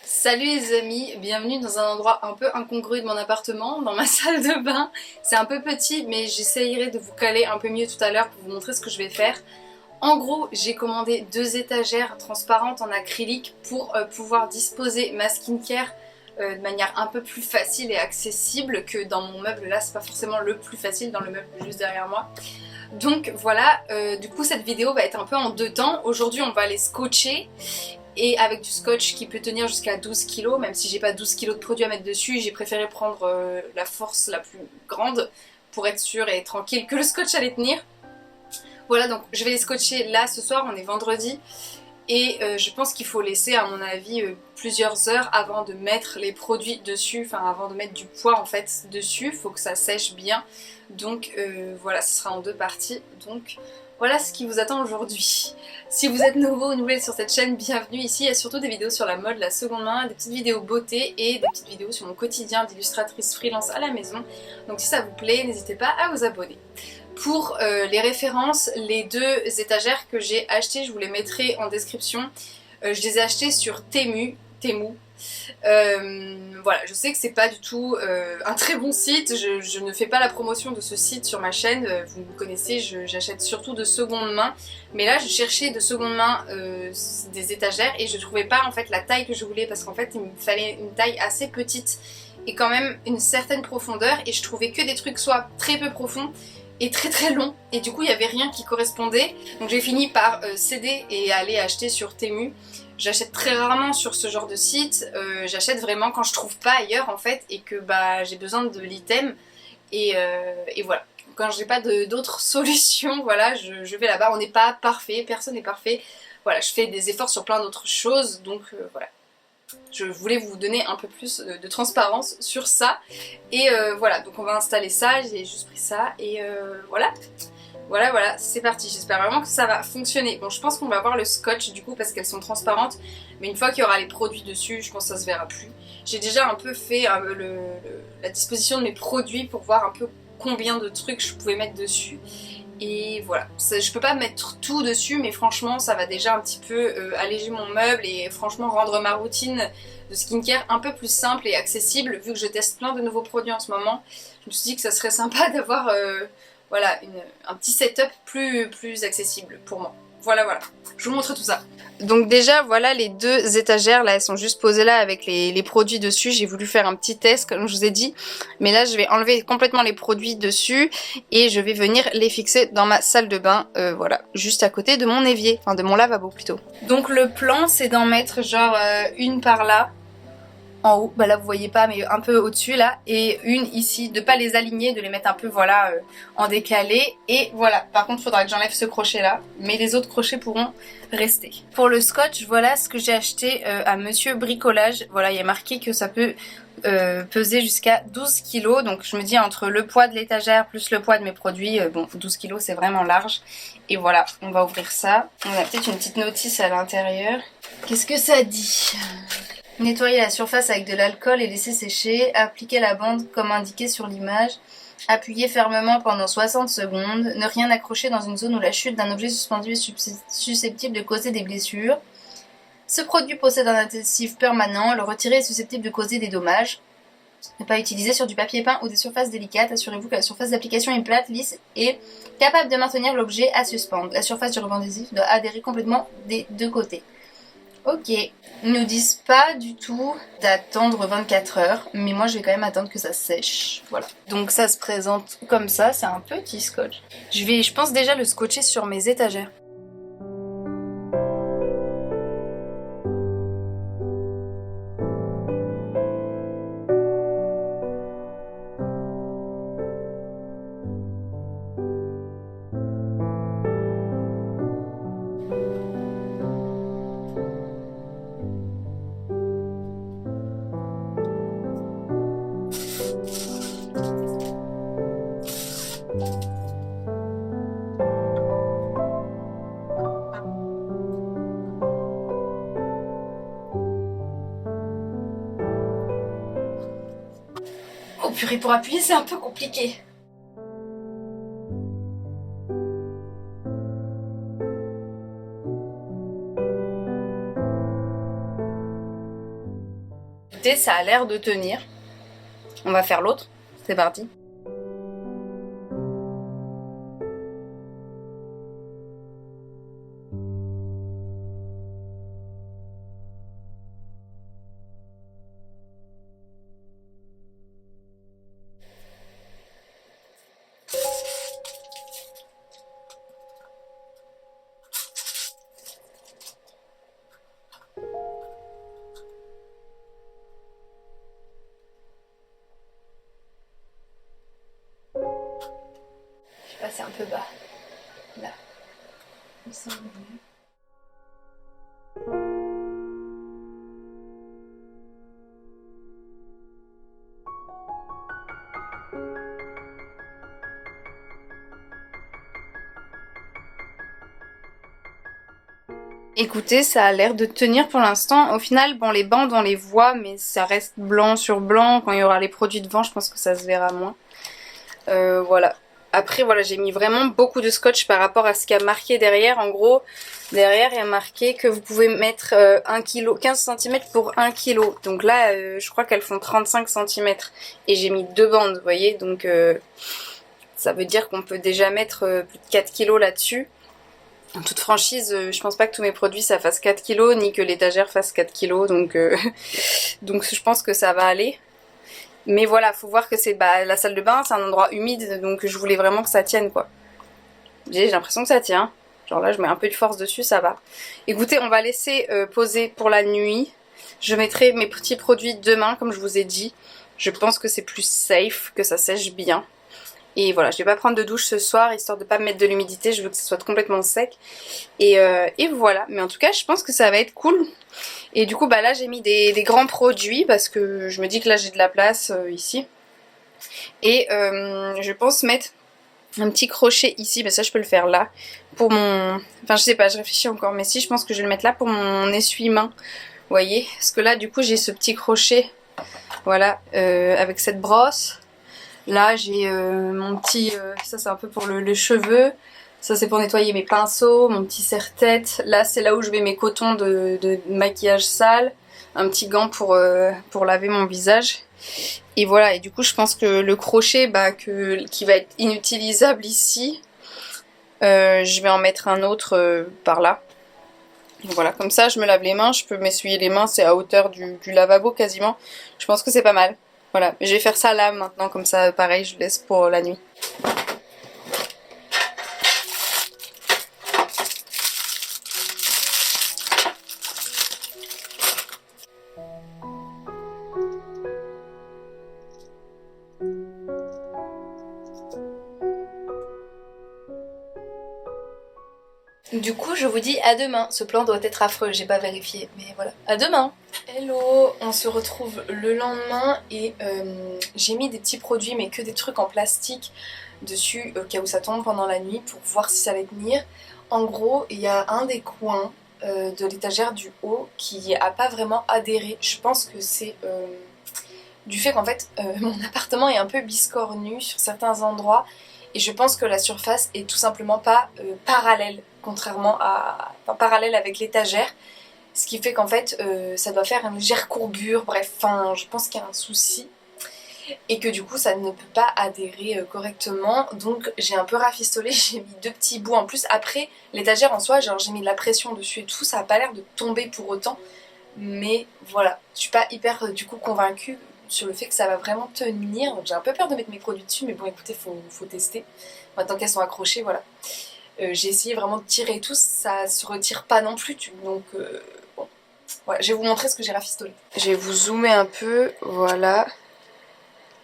Salut les amis, bienvenue dans un endroit un peu incongru de mon appartement, dans ma salle de bain. C'est un peu petit mais j'essayerai de vous caler un peu mieux tout à l'heure pour vous montrer ce que je vais faire. En gros, j'ai commandé 2 étagères transparentes en acrylique pour pouvoir disposer ma skincare de manière un peu plus facile et accessible que dans mon meuble. Là, c'est pas forcément le plus facile dans le meuble juste derrière moi. Donc voilà, du coup cette vidéo va être un peu en 2 temps. Aujourd'hui on va les scotcher. Et avec du scotch qui peut tenir jusqu'à 12 kg, même si j'ai pas 12 kg de produits à mettre dessus, j'ai préféré prendre la force la plus grande pour être sûre et tranquille que le scotch allait tenir. Voilà, donc je vais les scotcher là ce soir, on est vendredi. Et je pense qu'il faut laisser à mon avis plusieurs heures avant de mettre les produits dessus, enfin avant de mettre du poids en fait dessus, il faut que ça sèche bien. Donc voilà, ce sera en 2 parties. Donc voilà ce qui vous attend aujourd'hui. Si vous êtes nouveau ou nouvelle sur cette chaîne, bienvenue. Ici il y a surtout des vidéos sur la mode, la seconde main, des petites vidéos beauté et des petites vidéos sur mon quotidien d'illustratrice freelance à la maison. Donc si ça vous plaît, n'hésitez pas à vous abonner. Pour les références, les 2 étagères que j'ai achetées, je vous les mettrai en description. Je les ai achetées sur Temu. Voilà, je sais que c'est pas du tout un très bon site, je ne fais pas la promotion de ce site sur ma chaîne, vous me connaissez, j'achète surtout de seconde main. Mais là je cherchais de seconde main des étagères et je trouvais pas en fait la taille que je voulais parce qu'en fait il me fallait une taille assez petite et quand même une certaine profondeur et je trouvais que des trucs soit très peu profonds et très long et du coup il n'y avait rien qui correspondait, donc j'ai fini par céder et aller acheter sur Temu. J'achète très rarement sur ce genre de site, j'achète vraiment quand je trouve pas ailleurs en fait et que bah j'ai besoin de l'item et voilà. Quand j'ai pas d'autres solutions, voilà, je vais là-bas. On n'est pas parfait, personne n'est parfait. Voilà, je fais des efforts sur plein d'autres choses, donc voilà. Je voulais vous donner un peu plus de transparence sur ça. Et voilà, donc on va installer ça, j'ai juste pris ça et voilà. Voilà, c'est parti. J'espère vraiment que ça va fonctionner. Bon, je pense qu'on va voir le scotch du coup parce qu'elles sont transparentes. Mais une fois qu'il y aura les produits dessus, je pense que ça se verra plus. J'ai déjà un peu fait la disposition de mes produits pour voir un peu combien de trucs je pouvais mettre dessus. Et voilà, je peux pas mettre tout dessus, mais franchement ça va déjà un petit peu alléger mon meuble et franchement rendre ma routine de skincare un peu plus simple et accessible vu que je teste plein de nouveaux produits en ce moment. Je me suis dit que ça serait sympa d'avoir voilà, un petit setup plus accessible pour moi. Voilà, je vous montre tout ça. Donc déjà voilà les 2 étagères là, elles sont juste posées là avec les produits dessus. J'ai voulu faire un petit test comme je vous ai dit, mais là je vais enlever complètement les produits dessus et je vais venir les fixer dans ma salle de bain, voilà, juste à côté de mon évier, enfin de mon lavabo plutôt. Donc le plan c'est d'en mettre genre une par là, en haut, bah là vous voyez pas mais un peu au-dessus là, et une ici, de pas les aligner, de les mettre un peu voilà en décalé, et voilà. Par contre il faudra que j'enlève ce crochet là, mais les autres crochets pourront rester. Pour le scotch, voilà ce que j'ai acheté à Monsieur Bricolage. Voilà, il y a marqué que ça peut peser jusqu'à 12 kg, donc je me dis entre le poids de l'étagère plus le poids de mes produits, bon 12 kg c'est vraiment large. Et voilà, on va ouvrir ça. On a peut-être une petite notice à l'intérieur. Qu'est-ce que ça dit ? Nettoyer la surface avec de l'alcool et laisser sécher. Appliquer la bande comme indiqué sur l'image. Appuyer fermement pendant 60 secondes. Ne rien accrocher dans une zone où la chute d'un objet suspendu est susceptible de causer des blessures. Ce produit possède un adhésif permanent. Le retirer est susceptible de causer des dommages. Ne pas utiliser sur du papier peint ou des surfaces délicates. Assurez-vous que la surface d'application est plate, lisse et capable de maintenir l'objet à suspendre. La surface du ruban adhésif doit adhérer complètement des 2 côtés. Ok, ils nous disent pas du tout d'attendre 24 heures, mais moi je vais quand même attendre que ça sèche, voilà. Donc ça se présente comme ça, c'est un petit scotch. Je pense déjà le scotcher sur mes étagères. Oh purée, pour appuyer c'est un peu compliqué. Écoutez, ça a l'air de tenir. On va faire l'autre. C'est parti. C'est un peu bas, là, il me semble mieux. Écoutez, ça a l'air de tenir pour l'instant. Au final, bon, les bandes on les voit, mais ça reste blanc sur blanc. Quand il y aura les produits devant, je pense que ça se verra moins. Voilà. Après, voilà, j'ai mis vraiment beaucoup de scotch par rapport à ce qu'il y a marqué derrière. En gros, derrière, il y a marqué que vous pouvez mettre 1 kg, 15 cm pour 1 kg. Donc là, je crois qu'elles font 35 cm. Et j'ai mis 2 bandes, vous voyez. Donc, ça veut dire qu'on peut déjà mettre plus de 4 kg là-dessus. En toute franchise, je pense pas que tous mes produits ça fasse 4 kg, ni que l'étagère fasse 4 kg. Donc, donc je pense que ça va aller. Mais voilà, faut voir que c'est la salle de bain, c'est un endroit humide, donc je voulais vraiment que ça tienne quoi. J'ai l'impression que ça tient. Genre là, je mets un peu de force dessus, ça va. Écoutez, on va laisser poser pour la nuit. Je mettrai mes petits produits demain, comme je vous ai dit. Je pense que c'est plus safe, que ça sèche bien. Et voilà, je vais pas prendre de douche ce soir, histoire de pas me mettre de l'humidité, je veux que ça soit complètement sec. Et voilà, mais en tout cas, je pense que ça va être cool. Et du coup, bah là, j'ai mis des grands produits, parce que je me dis que là, j'ai de la place ici. Et je pense mettre un petit crochet ici, bah ça, je peux le faire là. Pour mon... Enfin, je sais pas, je réfléchis encore, mais si, je pense que je vais le mettre là pour mon essuie-main. Vous voyez? Parce que là, du coup, j'ai ce petit crochet, voilà, avec cette brosse. Là j'ai mon petit, ça c'est un peu pour les cheveux, ça c'est pour nettoyer mes pinceaux, mon petit serre-tête. Là c'est là où je mets mes cotons de maquillage sale, un petit gant pour laver mon visage. Et voilà, et du coup je pense que le crochet qui va être inutilisable ici, je vais en mettre un autre par là. Voilà, comme ça je me lave les mains, je peux m'essuyer les mains, c'est à hauteur du lavabo quasiment. Je pense que c'est pas mal. Voilà, je vais faire ça là maintenant, comme ça pareil je laisse pour la nuit. Du coup, je vous dis à demain. Ce plan doit être affreux, j'ai pas vérifié, mais voilà. À demain. Hello, on se retrouve le lendemain et j'ai mis des petits produits, mais que des trucs en plastique dessus, au cas où ça tombe pendant la nuit, pour voir si ça va tenir. En gros, il y a un des coins de l'étagère du haut qui a pas vraiment adhéré. Je pense que c'est du fait qu'en fait, mon appartement est un peu biscornu sur certains endroits. Et je pense que la surface est tout simplement pas parallèle, contrairement à... Enfin, parallèle avec l'étagère. Ce qui fait qu'en fait, ça doit faire une légère courbure, bref, enfin, je pense qu'il y a un souci. Et que du coup, ça ne peut pas adhérer correctement. Donc j'ai un peu rafistolé, j'ai mis 2 petits bouts en plus. Après, l'étagère en soi, genre j'ai mis de la pression dessus et tout, ça n'a pas l'air de tomber pour autant. Mais voilà, je suis pas hyper du coup convaincue sur le fait que ça va vraiment tenir. Donc j'ai un peu peur de mettre mes produits dessus, mais bon écoutez, faut tester. Maintenant qu'elles sont accrochées, voilà. J'ai essayé vraiment de tirer et tout, ça se retire pas non plus, donc bon. Voilà, je vais vous montrer ce que j'ai rafistolé. Je vais vous zoomer un peu, voilà.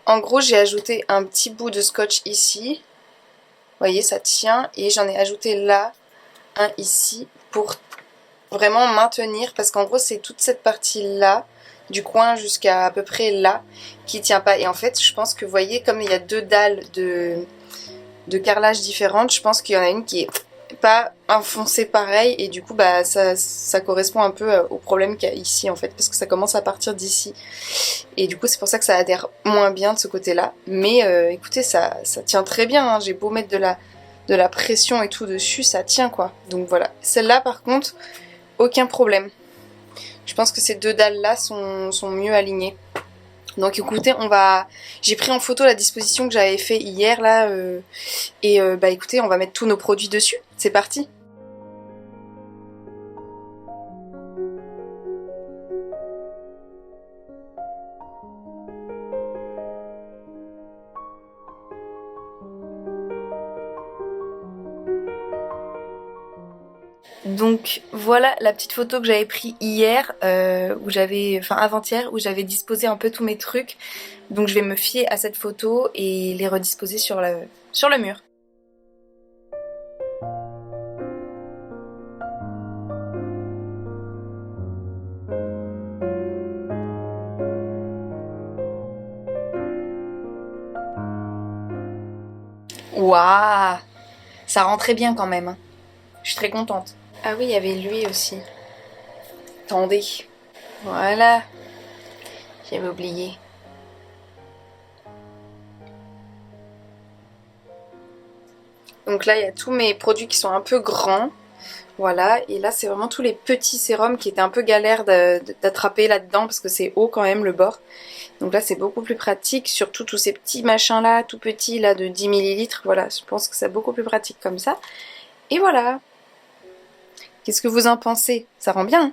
En gros, j'ai ajouté un petit bout de scotch ici. Vous voyez, ça tient. Et j'en ai ajouté là, un ici, pour vraiment maintenir, parce qu'en gros, c'est toute cette partie-là, du coin jusqu'à à peu près là, qui tient pas. Et en fait, je pense que vous voyez, comme il y a 2 dalles de carrelage différentes, je pense qu'il y en a une qui est pas enfoncée pareil, et du coup, bah ça correspond un peu au problème qu'il y a ici, en fait, parce que ça commence à partir d'ici. Et du coup, c'est pour ça que ça adhère moins bien de ce côté-là. Mais écoutez, ça tient très bien, hein. J'ai beau mettre de la pression et tout dessus, ça tient, quoi. Donc voilà. Celle-là, par contre, aucun problème. Je pense que ces deux dalles là sont mieux alignées. Donc écoutez, j'ai pris en photo la disposition que j'avais fait hier là bah écoutez, on va mettre tous nos produits dessus. C'est parti. Donc voilà la petite photo que j'avais prise hier, avant-hier, où j'avais disposé un peu tous mes trucs. Donc je vais me fier à cette photo et les redisposer sur le mur. Waouh, ça rentrait bien quand même, hein. Je suis très contente. Ah oui, il y avait lui aussi. Attendez. Voilà. J'avais oublié. Donc là, il y a tous mes produits qui sont un peu grands. Voilà. Et là, c'est vraiment tous les petits sérums qui étaient un peu galères d'attraper là-dedans parce que c'est haut quand même le bord. Donc là, c'est beaucoup plus pratique. Surtout tous ces petits machins là, tout petits là de 10 millilitres. Voilà, je pense que c'est beaucoup plus pratique comme ça. Et voilà. Qu'est-ce que vous en pensez? Ça rend bien, hein.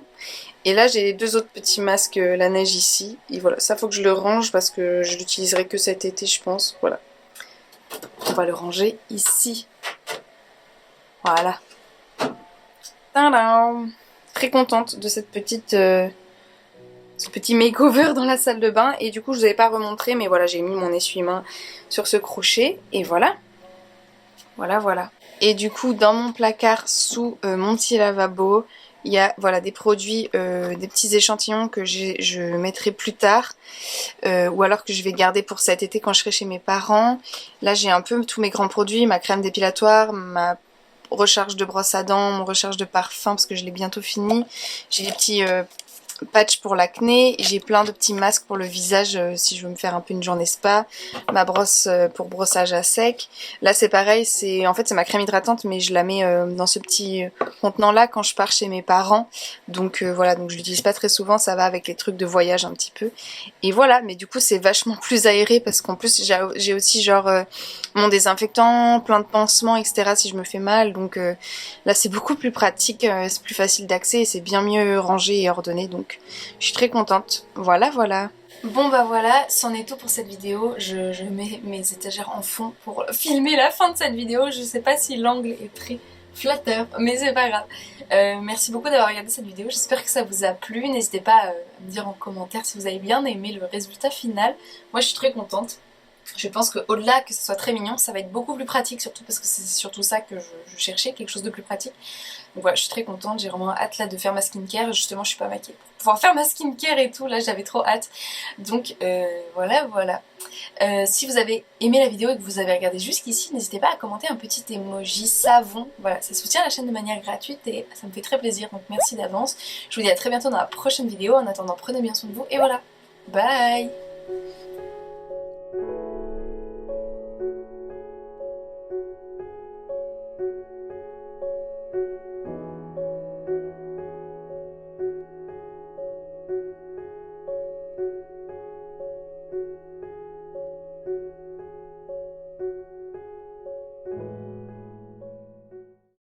Et là j'ai deux autres petits masques la neige ici. Et voilà, ça faut que je le range parce que je l'utiliserai que cet été je pense. Voilà. On va le ranger ici. Voilà. Tadam! Très contente de ce petit makeover dans la salle de bain. Et du coup je vous avais pas remontré mais voilà, j'ai mis mon essuie-main sur ce crochet. Et voilà. Voilà. Et du coup, dans mon placard sous mon petit lavabo, il y a voilà, des produits, des petits échantillons que je mettrai plus tard. Ou alors que je vais garder pour cet été quand je serai chez mes parents. Là, j'ai un peu tous mes grands produits, ma crème dépilatoire, ma recharge de brosse à dents, mon recharge de parfum parce que je l'ai bientôt fini. J'ai des petits patch pour l'acné, j'ai plein de petits masques pour le visage si je veux me faire un peu une journée spa, ma brosse pour brossage à sec. Là c'est pareil, c'est ma crème hydratante mais je la mets dans ce petit contenant là quand je pars chez mes parents. Donc voilà, donc je l'utilise pas très souvent, ça va avec les trucs de voyage un petit peu. Et voilà, mais du coup c'est vachement plus aéré parce qu'en plus j'ai aussi genre mon désinfectant, plein de pansements etc si je me fais mal. Donc là c'est beaucoup plus pratique, c'est plus facile d'accès et c'est bien mieux rangé et ordonné. Donc je suis très contente. Voilà. Bon bah voilà, c'en est tout pour cette vidéo. Je mets mes étagères en fond pour filmer la fin de cette vidéo. Je sais pas si l'angle est très flatteur, mais c'est pas grave. Merci beaucoup d'avoir regardé cette vidéo. J'espère que ça vous a plu. N'hésitez pas à me dire en commentaire si vous avez bien aimé le résultat final. Moi je suis très contente. Je pense qu'au-delà que ce soit très mignon, ça va être beaucoup plus pratique, surtout parce que c'est surtout ça que je cherchais, quelque chose de plus pratique. Donc voilà, je suis très contente, j'ai vraiment hâte là de faire ma skincare. Justement, je suis pas maquillée pour pouvoir faire ma skincare et tout, là j'avais trop hâte. Donc voilà. Si vous avez aimé la vidéo et que vous avez regardé jusqu'ici, n'hésitez pas à commenter un petit emoji savon. Voilà, ça soutient la chaîne de manière gratuite et ça me fait très plaisir, donc merci d'avance. Je vous dis à très bientôt dans la prochaine vidéo. En attendant, prenez bien soin de vous et voilà. Bye!